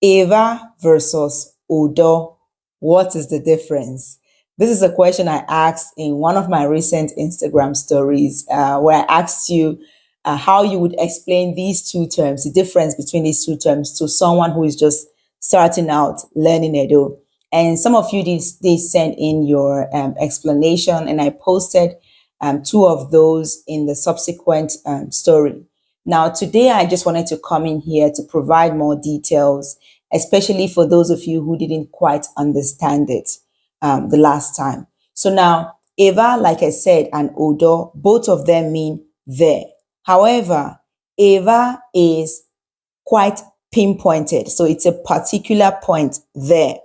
Eva versus Odo. What is the difference? This is a question I asked in one of my recent Instagram stories, where I asked you how you would explain these two terms, the difference between these two terms, to someone who is just starting out learning Edo. And some of you did send in your explanation, and I posted two of those in the subsequent story. Now, today I just wanted to come in here to provide more details, especially for those of you who didn't quite understand it the last time. So now, Eva, like I said, and Odo, both of them mean there. However, Eva is quite pinpointed, so it's a particular point there.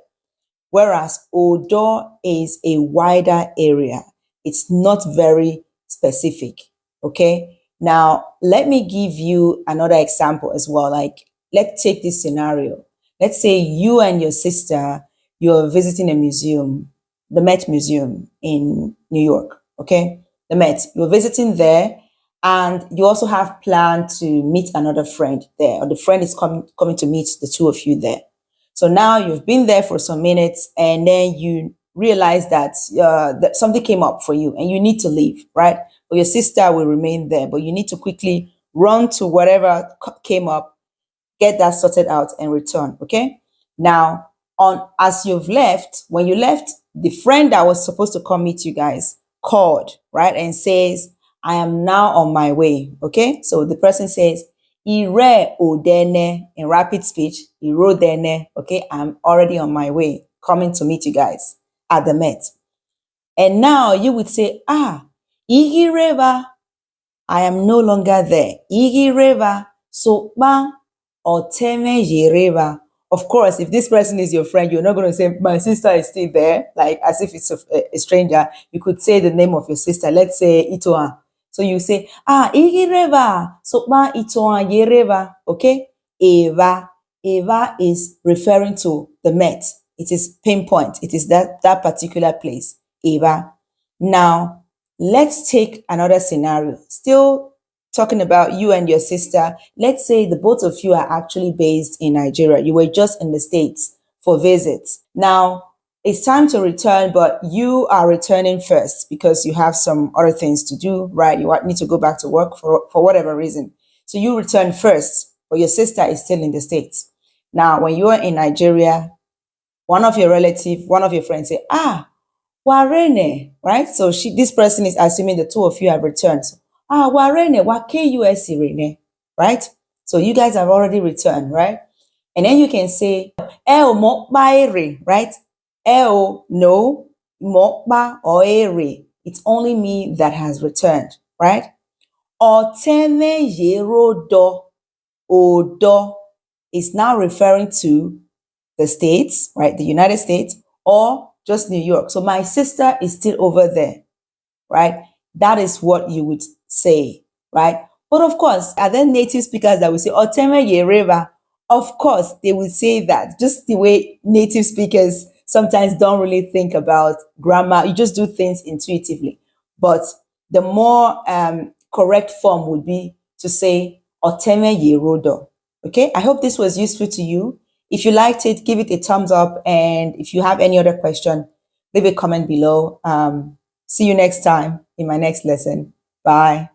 Whereas Odo is a wider area. It's not very specific, okay? Now, let me give you another example as well. Like, let's take this scenario. Let's say you and your sister, you're visiting a museum, the Met Museum in New York, okay? The Met, you're visiting there, and you also have planned to meet another friend there, or the friend is coming to meet the two of you there. So now you've been there for some minutes, and then you realize that, that something came up for you and you need to leave, right? But your sister will remain there, but you need to quickly run to whatever came up, get that sorted out, and return, okay? Now, as you've left, when you left, the friend that was supposed to come meet you guys called, right? And says, I am now on my way, okay? So the person says, Ire odene, in rapid speech, Iro dene, okay? I'm already on my way, coming to meet you guys at the Met. And now you would say, Igi Reva, I am no longer there. Igi Reva, so bang, or teme Reva. Of course, if this person is your friend, you're not going to say, my sister is still there, like as if it's a stranger. You could say the name of your sister. Let's say Itoa. So you say, Igi Reva, so bang Itoa Yereva. Okay? Eva. Eva is referring to the Met. It is pinpoint. It is that particular place. Eva. Now, let's take another scenario. Still talking about you and your sister. Let's say the both of you are actually based in Nigeria. You were just in the States for visits. Now, it's time to return, but you are returning first because you have some other things to do, right? You need to go back to work for whatever reason. So you return first, but your sister is still in the States. Now, when you are in Nigeria, one of your relatives, one of your friends say, Warene, right? So this person is assuming the two of you have returned. So, Warene, KUSC Rene, right? So you guys have already returned, right? And then you can say, Eo mokbaere, right? Eo no mokba or ere. It's only me that has returned, right? Oteme yero do odo is now referring to the States, right? The United States, or just New York. So my sister is still over there, right? That is what you would say, right? But of course, are there native speakers that will say, Oteme Yereva? Of course, they will say that, just the way native speakers sometimes don't really think about grammar. You just do things intuitively. But the more correct form would be to say, Oteme Yerodo. Okay, I hope this was useful to you. If you liked it, give it a thumbs up. And if you have any other question, leave a comment below. See you next time in my next lesson. Bye.